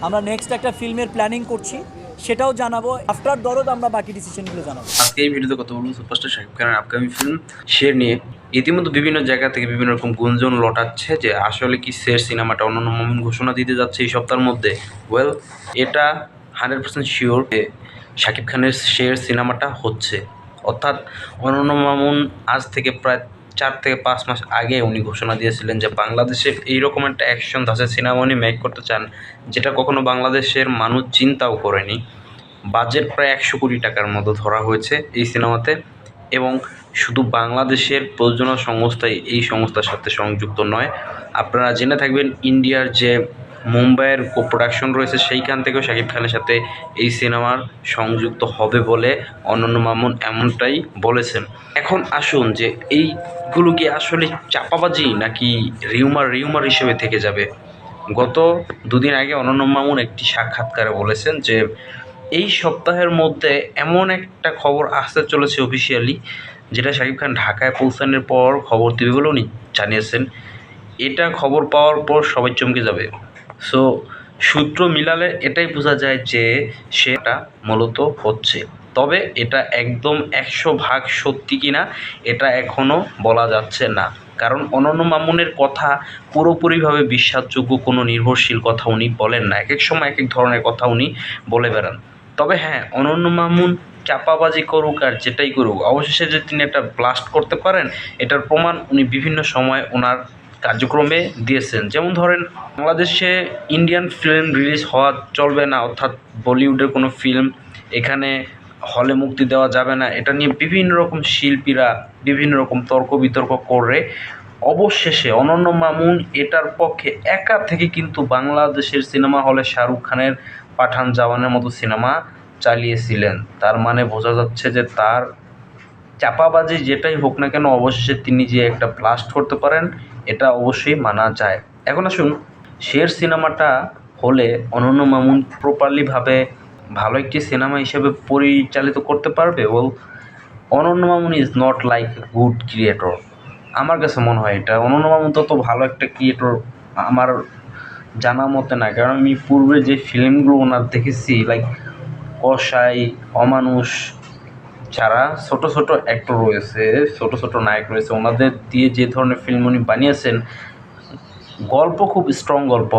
আমরা নেক্সট একটা ফিল্মের প্ল্যানিং করছি, সেটাও জানাবো। আফটার দরদ আমরা বাকি ডিসিশনগুলো জানাবো। আজকে এই ভিডিওতে কথা বলবো সুপারস্টার শাকিব খানের আপকামিং ফিল্ম শের নিয়ে। ইতিমধ্যে বিভিন্ন জায়গা থেকে বিভিন্ন রকম গুঞ্জন লটাচ্ছে যে আসলে কি শের সিনেমাটা অনন্য মামুন ঘোষণা দিতে যাচ্ছে এই সপ্তাহের মধ্যে। ওয়েল, এটা 100% শিওর যে শাকিব খানের শের সিনেমাটা হচ্ছে, অর্থাৎ অনন্য মামুন আজ থেকে প্রায় 4 থেকে 5 মাস আগে উনি ঘোষণা দিয়েছিলেন যে বাংলাদেশে এইরকম একটা অ্যাকশন ধাঁচের সিনেমা উনি মেক করতে চান, যেটা কখনো বাংলাদেশের মানুষ চিন্তাও করেনি। বাজেট প্রায় 100 কোটি টাকার মতো ধরা হয়েছে এই সিনেমাতে, এবং শুধু বাংলাদেশের প্রযোজনা সংস্থাই এই সংস্থার সাথে সংযুক্ত নয়। আপনারা জেনে থাকবেন ইন্ডিয়ার যে মুম্বাইয়ের কো প্রোডাকশন রয়েছে সেইখান থেকেও শাকিব খানের সাথে এই সিনেমার সংযুক্ত হবে বলে অনন্য মামুন এমনটাই বলেছেন। এখন আসুন যে এইগুলো কি আসলে চাপাবাজি নাকি রিউমার হিসেবে থেকে যাবে। গত দুদিন আগে অনন্য মামুন একটি সাক্ষাৎকারে বলেছেন যে এই সপ্তাহের মধ্যে এমন একটা খবর আসতে চলেছে অফিসিয়ালি, যেটা শাকিব খান ঢাকায় পৌঁছানোর পর খবর দেবে বলে উনি জানিয়েছেন। এটা খবর পাওয়ার পর সবাই চমকে যাবে। সো সূত্র মিলালে এটাই বোঝা যায় যে সেটা মূলত হচ্ছে, তবে এটা একদম 100% সত্যি কিনা এটা এখনও বলা যাচ্ছে না, কারণ অনন্য মামুনের কথা পুরোপুরিভাবে বিশ্বাসযোগ্য কোনো নির্ভরশীল কথা উনি বলেন না। এক এক সময় এক এক ধরনের কথা উনি বলে বেড়ান। তবে হ্যাঁ, অনন্য মামুন চাপাবাজি করুক আর যেটাই করুক, অবশেষে যে তিনি একটা ব্লাস্ট করতে পারেন এটার প্রমাণ উনি বিভিন্ন সময় ওনার কার্যক্রমে দিয়েছেন। যেমন ধরেন, বাংলাদেশে ইন্ডিয়ান ফিল্ম রিলিজ হওয়া চলবে না, অর্থাৎ বলিউডের কোনো ফিল্ম এখানে হলে মুক্তি দেওয়া যাবে না, এটা নিয়ে বিভিন্ন রকম শিল্পীরা বিভিন্ন রকম তর্ক বিতর্ক করে অবশেষে অনন্য মামুন এটার পক্ষে একা থেকে কিন্তু বাংলাদেশের সিনেমা হলে শাহরুখ খানের পাঠান জওয়ানের মতো সিনেমা চালিয়েছিলেন। তার মানে বোঝা যাচ্ছে যে তার চাপাবাজি যেটাই হোক না কেন, অবশেষে তিনি যে একটা ব্লাস্ট করতে পারেন এটা অবশ্যই মানা যায়। এখন আসুন, শের সিনেমাটা হলে অনন্য মামুন প্রপারলিভাবে ভালো একটি সিনেমা হিসেবে পরিচালিত করতে পারবে। অনন্য Mamun is not like a good creator. আমার কাছে মনে হয় এটা অনন্য মামুন তত ভালো একটা ক্রিয়েটর আমার জানা মতে না, কারণ আমি পূর্বে যে ফিল্মগুলো ওনার দেখেছি লাইক কসাই, অমানুষ, যারা ছোট ছোট অ্যাক্টর রয়েছে, ছোট ছোট নায়ক রয়েছে, ওনাদের দিয়ে যে ধরনের ফিল্ম উনি বানিয়েছেন, গল্প খুব স্ট্রং গল্প,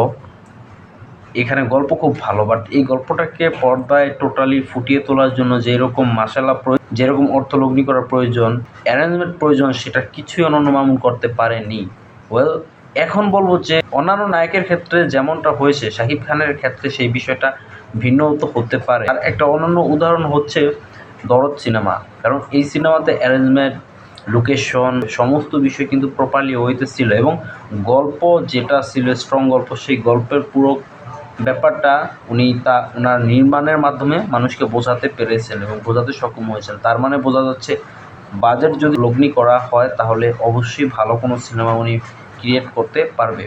এখানে গল্প খুব ভালো, বাট এই গল্পটাকে পর্দায় টোটালি ফুটিয়ে তোলার জন্য যেরকম মাসালা যেরকম অর্থলগ্নি করার প্রয়োজন, অ্যারেঞ্জমেন্ট প্রয়োজন, সেটা কিছুই অনন্য মামুন করতে পারেনি। ওয়েল, এখন বলবো যে অন্যান্য নায়কের ক্ষেত্রে যেমনটা হয়েছে শাকিব খানের ক্ষেত্রে সেই বিষয়টা ভিন্ন তো হতে পারে। আর একটা অনন্য উদাহরণ হচ্ছে দরদ সিনেমা, কারণ এই সিনেমাতে অ্যারেঞ্জমেন্ট, লোকেশন, সমস্ত বিষয় কিন্তু প্রপারলি হইতেছিল, এবং গল্প যেটা ছিল স্ট্রং গল্প, সেই গল্পের পুরো ব্যাপারটা উনি ওনার নির্মাণের মাধ্যমে মানুষকে বোঝাতে পেরেছেন এবং বোঝাতে সক্ষম হয়েছেন। তার মানে বোঝা যাচ্ছে বাজেট যদি লগ্নি করা হয় তাহলে অবশ্যই ভালো কোনো সিনেমা উনি ক্রিয়েট করতে পারবে।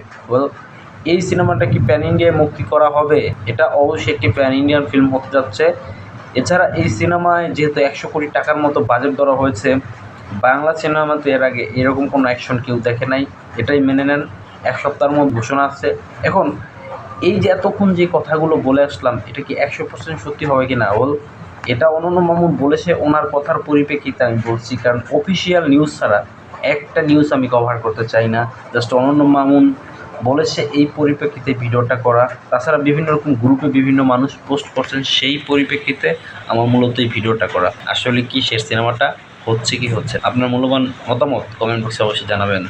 এই সিনেমাটা কি প্যান ইন্ডিয়ায় মুক্তি করা হবে? এটা অবশ্যই একটি প্যান ইন্ডিয়ান ফিল্ম হতে যাচ্ছে। এছাড়া এই সিনেমায় যেহেতু 100 কোটি টাকার মতো বাজেট ধরা হয়েছে, বাংলা সিনেমাতে এর আগে এরকম কোনো অ্যাকশন কেউ দেখে নাই, এটাই মেনে নেন। এক সপ্তাহের মধ্যে ঘোষণা আসছে। এখন এই যে এতক্ষণ যে কথাগুলো বলে আসলাম, এটা কি 100% সত্যি হবে কি না? এটা অনন্য মামুন বলেছে, ওনার কথার পরিপ্রেক্ষিতে আমি বলছি, কারণ অফিসিয়াল নিউজ ছাড়া একটা নিউজ আমি কভার করতে চাই না। জাস্ট অনন্য মামুন বলেছে এই পরিপ্রেক্ষিতে ভিডিওটা করা। তাছাড়া বিভিন্ন রকম গ্রুপে বিভিন্ন মানুষ পোস্ট করছেন, সেই পরিপ্রেক্ষিতে আমার মূলত এই ভিডিওটা করা। আসলে কি শেষ সিনেমাটা হচ্ছে কি হচ্ছে, আপনার মূল্যবান মতামত কমেন্ট বক্সে অবশ্যই জানাবেন।